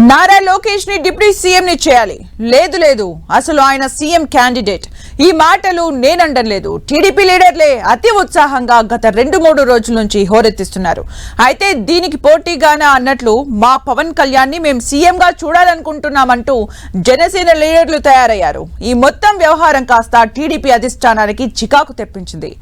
నారా లోకేష్ ని deputy CM ని చేయాలి. లేదు అసలు ఆయన సీఎం క్యాండిడేట్. ఈ మాటలు నేనండం లేదు. టీడీపీ లీడర్లే అతి ఉత్సాహంగా గత 2-3 రోజుల నుంచి హోరెత్తిస్తున్నారు. అయితే దీనికి పోటీగానా అన్నట్లు మా పవన్ కళ్యాణ్ ని మేము సీఎం గా చూడాలనుకుంటున్నామంటూ జనసేన లీడర్లు తయారయ్యారు. ఈ మొత్తం వ్యవహారం కాస్త టీడీపీ అధిష్టానానికి చికాకు తెప్పించింది.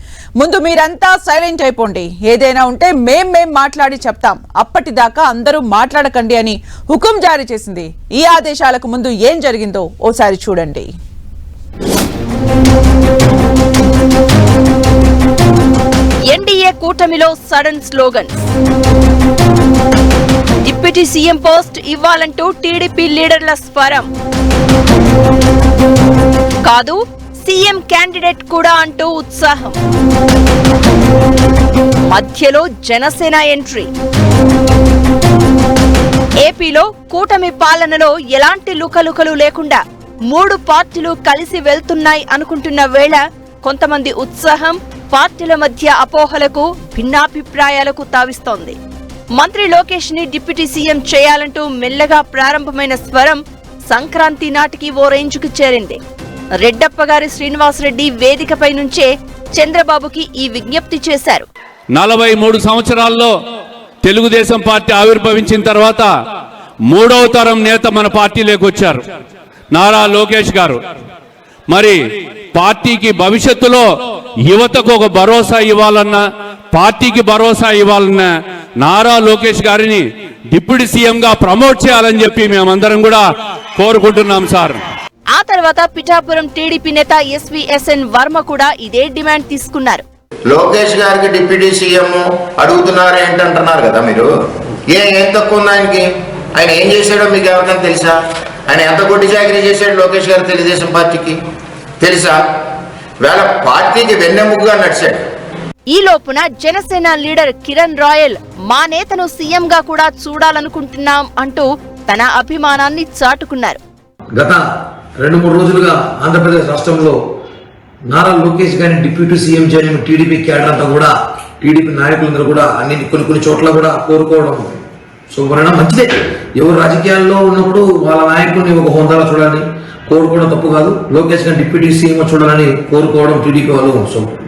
ముందు మీరంతా సైలెంట్ అయిపోండి, ఏదైనా ఉంటే మేం మాట్లాడి చెప్తాం, అప్పటిదాకా అందరూ మాట్లాడకండి అని హుకుం జారీ చేసింది. ఈ ఆదేశాలకు ముందు ఏం జరిగిందో ఓసారి చూడండి. ఎన్డీఏ కూటమిలో sudden slogan. Deputy CM post ఇవ్వాలంటూ టీడీపీ లీడర్ల స్వరం. కాదు, సీఎం క్యాండిడేట్ కూడా అంటూ ఉత్సాహం. మధ్యలో జనసేన ఎంట్రీ. ఏపీలో కూటమి పాలనలో ఎలాంటి లుకలుకలు లేకుండా 3 పార్టీలు కలిసి వెళ్తున్నాయి అనుకుంటున్న వేళ కొంతమంది ఉత్సాహం పార్టీల మధ్య అపోహలకు, భిన్నాభిప్రాయాలకు తావిస్తోంది. మంత్రి లోకేష్ ని డిప్యూటీ సీఎం చేయాలంటూ మెల్లగా ప్రారంభమైన స్వరం సంక్రాంతి నాటికి ఓ రేంజ్కు చేరింది. రెడ్డప్పగారి శ్రీనివాసరెడ్డి వేదికపై నుంచే చంద్రబాబుకి ఈ విజ్ఞప్తి చేశారు. 43 సంవత్సరాల్లో తెలుగుదేశం పార్టీ ఆవిర్భవించిన తర్వాత 3వ తరం నేత మన పార్టీలోకి వచ్చారు, నారా లోకేష్ గారు. మరి పార్టీకి భవిష్యత్తులో యువతకు ఒక భరోసా ఇవ్వాలన్నా, పార్టీకి భరోసా ఇవ్వాలన్నా నారా లోకేష్ గారిని డిప్యూటీ సీఎం గా ప్రమోట్ చేయాలని చెప్పి మేమందరం కూడా కోరుకుంటున్నాం సార్. ఆ తర్వాత పిఠాపురం టీడీపీ నేత ఎస్వీఎస్ఎన్ వర్మ కూడా ఇదే డిమాండ్ తీసుకున్నారు. లోకేష్ గారికి డిప్యూటీ సీఎం అడుగుతున్నారు ఏంటంటున్నారు కదా మీరు. ఏం తక్కువ ఉంది ఆయనకి? ఆయన ఏం చేశాడో మీకు ఎవరికైనా తెలుసా? ఆయన ఎంత గొడ్డి చాకరీ చేశాడు లోకేష్ గారు తెలుగుదేశం పార్టీకి తెలుసా? వేళ పార్టీకి వెన్నెముగ్గా నడిచాడు. ఈ లోపున జనసేన లీడర్ కిరణ్ రాయల్ మా నేతను సీఎం గా కూడా చూడాలనుకుంటున్నాం అంటూ తన అభిమానాన్ని చాటుకున్నారు. గత 2-3 రోజులుగా ఆంధ్రప్రదేశ్ రాష్ట్రంలో నారా లోకేష్ గారిని డిప్యూటీ సీఎం చేయడం టీడీపీ క్యాడర్ అంతా కూడా, టీడీపీ నాయకులందరూ కూడా కొన్ని చోట్ల కూడా కోరుకోవడం శుభ్రంగా మంచిదే. ఎవరు రాజకీయాల్లో ఉన్నప్పుడు వాళ్ళ నాయకుడిని ఒక హోదాలో చూడాలని కోరుకోవడం తప్పు కాదు. లోకేష్ గారిని డిప్యూటీ సీఎం చూడాలని కోరుకోవడం టీడీపీ వాళ్ళు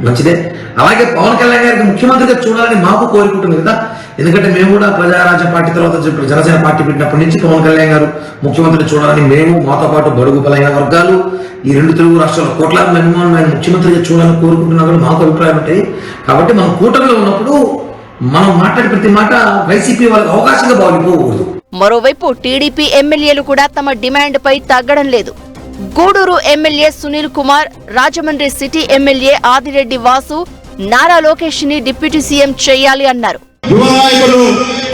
మంచిదే. అలాగే పవన్ కళ్యాణ్ గారికి ముఖ్యమంత్రిగా చూడాలని మాకు కోరుకుంటుంది కదా. ఎందుకంటే మేము కూడా ప్రజారాజ్య పార్టీ తర్వాత జనసేన పార్టీ పెట్టినప్పటి నుంచి పవన్ కళ్యాణ్ గారు ముఖ్యమంత్రిని చూడాలని మేము, మాతో పాటు బడుగు బలైన వర్గాలు, ఈ 2 తెలుగు రాష్ట్రాల కోట్లాది మంది ఆయన ముఖ్యమంత్రిగా చూడాలని కోరుకుంటున్నా కూడా మాకు అభిప్రాయం ఉంటాయి. కాబట్టి మనం కూటమిలో ఉన్నప్పుడు మనం మాట్లాడే ప్రతి మాట వైసీపీ వాళ్ళకి అవకాశంగా భావిపోకూడదు. మరోవైపు టీడీపీ ఎమ్మెల్యేలు కూడా తమ డిమాండ్ పై తగ్గడం లేదు. Gudur MLA Sunil Kumar, Rajahmundry city MLA Adireddy Vasu Nara Lokesh ని డిప్యూటీ సీఎం చేయాలి అన్నారు. యువ నాయకులు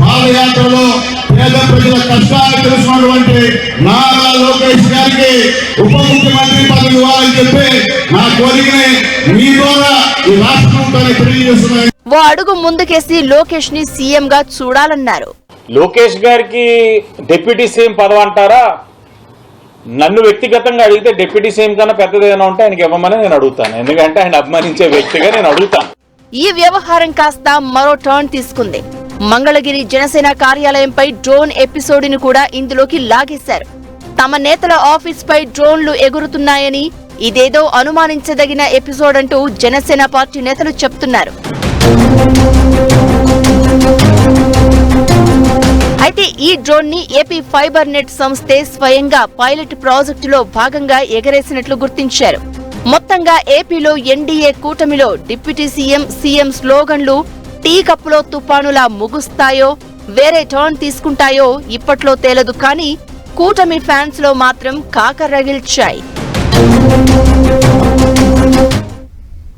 పాదయాత్రలో పేద ప్రజల కష్టాలు తెలుసుకున్నటువంటి నారా లోకేష్ గారికి ఉప ముఖ్యమంత్రి పదవి ఇవ్వాలని చెప్పి నా కోరికని మీ ద్వారా ఈ రాష్ట్రంలోనే తెలియజేస్తున్నాయి. ఓ అడుగు ముందుకేసి లోకేష్ ని సీఎం గా చూడాలన్నారు. లోకేష్ గారికి డిప్యూటీ సీఎం పదవి అంటారా? నన్ను వ్యక్తిగతంగా అడిగితే డిప్యూటీ సీఎం కన్నా పెద్దదేమైనా ఉంటే ఆయనకి ఇవ్వమని నేను అడుగుతాను. ఎందుకంటే ఆయన అభిమానించే వ్యక్తిగా నేను అడుగుతాను. ఈ వ్యవహారం కాస్త మరో టర్న్ తీసుకుంది. మంగళగిరి జనసేన కార్యాలయంపై డ్రోన్ ఎపిసోడ్ను కూడా ఇందులోకి లాగేశారు. తమ నేతల ఆఫీస్ పై డ్రోన్లు ఎగురుతున్నాయని ఇదేదో అనుమానించదగిన ఎపిసోడ్ అంటూ జనసేన పార్టీ నేతలు చెప్తున్నారు. అయితే ఈ డ్రోన్ ని ఏపీ ఫైబర్ నెట్ సంస్థే స్వయంగా పైలట్ ప్రాజెక్టులో భాగంగా ఎగరేసినట్లు గుర్తించారు. మొత్తంగా ఏపీలో ఎన్డీఏ కూటమిలో డిప్యూటీ సీఎం స్లోగన్లు టీ కప్పులో తుపానులా ముగుస్తాయో, వేరే టర్న్ తీసుకుంటాయో ఇప్పట్లో తేలదు. కానీ కూటమి ఫ్యాన్స్ లో మాత్రం కాకరగిల్చాయి.